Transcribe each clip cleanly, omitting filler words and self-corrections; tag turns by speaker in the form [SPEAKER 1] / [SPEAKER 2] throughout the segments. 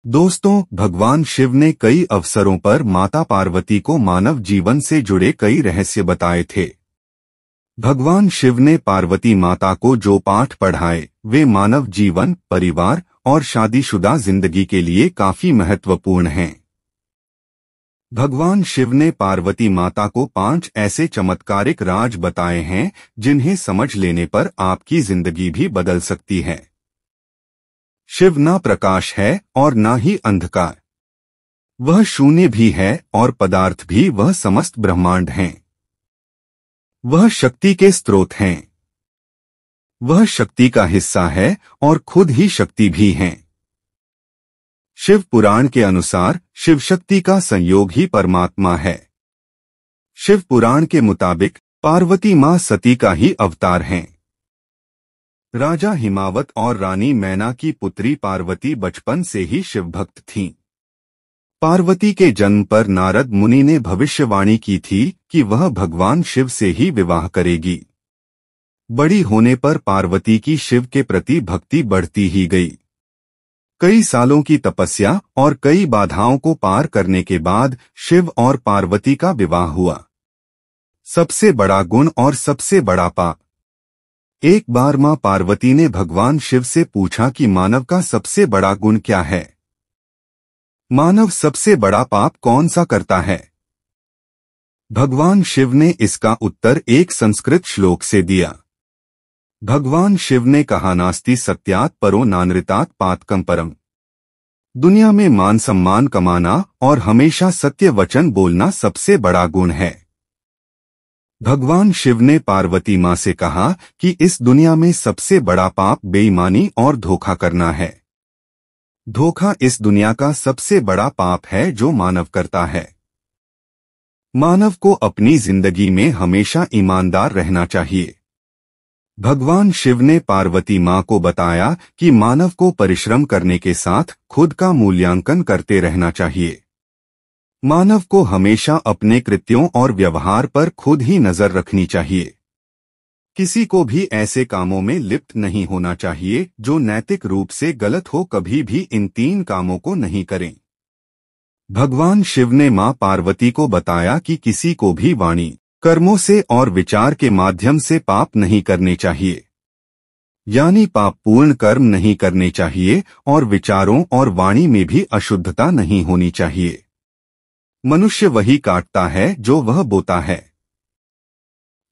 [SPEAKER 1] दोस्तों, भगवान शिव ने कई अवसरों पर माता पार्वती को मानव जीवन से जुड़े कई रहस्य बताए थे। भगवान शिव ने पार्वती माता को जो पाठ पढ़ाए वे मानव जीवन, परिवार और शादीशुदा जिंदगी के लिए काफी महत्वपूर्ण हैं। भगवान शिव ने पार्वती माता को 5 ऐसे चमत्कारिक राज बताए हैं जिन्हें समझ लेने पर आपकी जिंदगी भी बदल सकती है। शिव ना प्रकाश है और ना ही अंधकार। वह शून्य भी है और पदार्थ भी वह समस्त ब्रह्मांड हैं। वह शक्ति के स्रोत हैं। वह शक्ति का हिस्सा है और खुद ही शक्ति भी हैं। शिव पुराण के अनुसार शिव शक्ति का संयोग ही परमात्मा है। शिव पुराण के मुताबिक पार्वती मां सती का ही अवतार हैं। राजा हिमावत और रानी मैना की पुत्री पार्वती बचपन से ही शिव भक्त थीं। पार्वती के जन्म पर नारद मुनि ने भविष्यवाणी की थी कि वह भगवान शिव से ही विवाह करेगी। बड़ी होने पर पार्वती की शिव के प्रति भक्ति बढ़ती ही गई। कई सालों की तपस्या और कई बाधाओं को पार करने के बाद शिव और पार्वती का विवाह हुआ। सबसे बड़ा गुण और सबसे बड़ा पाप। एक बार मां पार्वती ने भगवान शिव से पूछा कि मानव का सबसे बड़ा गुण क्या है? मानव सबसे बड़ा पाप कौन सा करता है? भगवान शिव ने इसका उत्तर एक संस्कृत श्लोक से दिया। भगवान शिव ने कहा, नास्ति सत्यात् परो नानृतात् पातकं परम। दुनिया में मान सम्मान कमाना और हमेशा सत्य वचन बोलना सबसे बड़ा गुण है। भगवान शिव ने पार्वती मां से कहा कि इस दुनिया में सबसे बड़ा पाप बेईमानी और धोखा करना है। धोखा इस दुनिया का सबसे बड़ा पाप है जो मानव करता है। मानव को अपनी जिंदगी में हमेशा ईमानदार रहना चाहिए। भगवान शिव ने पार्वती मां को बताया कि मानव को परिश्रम करने के साथ खुद का मूल्यांकन करते रहना चाहिए। मानव को हमेशा अपने कृत्यों और व्यवहार पर खुद ही नजर रखनी चाहिए। किसी को भी ऐसे कामों में लिप्त नहीं होना चाहिए जो नैतिक रूप से गलत हो। कभी भी इन 3 कामों को नहीं करें। भगवान शिव ने मां पार्वती को बताया कि किसी को भी वाणी, कर्मों से और विचार के माध्यम से पाप नहीं करने चाहिए। यानी पापपूर्ण कर्म नहीं करने चाहिए और विचारों और वाणी में भी अशुद्धता नहीं होनी चाहिए। मनुष्य वही काटता है जो वह बोता है।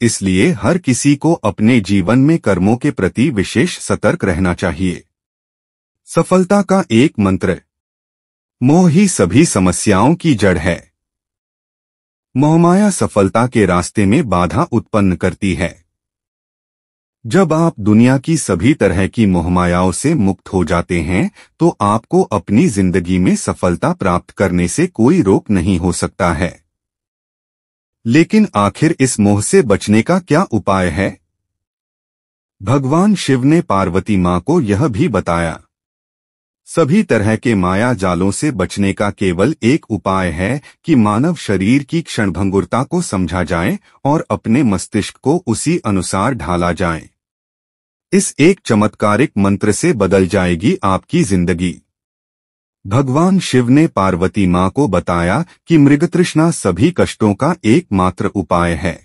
[SPEAKER 1] इसलिए हर किसी को अपने जीवन में कर्मों के प्रति विशेष सतर्क रहना चाहिए। सफलता का एक मंत्र। मोह ही सभी समस्याओं की जड़ है। मोहमाया सफलता के रास्ते में बाधा उत्पन्न करती है। जब आप दुनिया की सभी तरह की मोहमायाओं से मुक्त हो जाते हैं तो आपको अपनी जिंदगी में सफलता प्राप्त करने से कोई रोक नहीं हो सकता है। लेकिन आखिर इस मोह से बचने का क्या उपाय है? भगवान शिव ने पार्वती मां को यह भी बताया। सभी तरह के माया जालों से बचने का केवल एक उपाय है कि मानव शरीर की क्षणभंगुरता को समझा जाए और अपने मस्तिष्क को उसी अनुसार ढाला जाए। इस एक चमत्कारिक मंत्र से बदल जाएगी आपकी जिंदगी। भगवान शिव ने पार्वती मां को बताया कि मृगतृष्णा सभी कष्टों का एकमात्र उपाय है।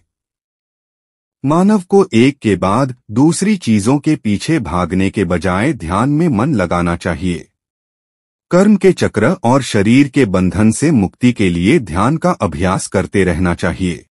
[SPEAKER 1] मानव को एक के बाद दूसरी चीजों के पीछे भागने के बजाय ध्यान में मन लगाना चाहिए। कर्म के चक्र और शरीर के बंधन से मुक्ति के लिए ध्यान का अभ्यास करते रहना चाहिए।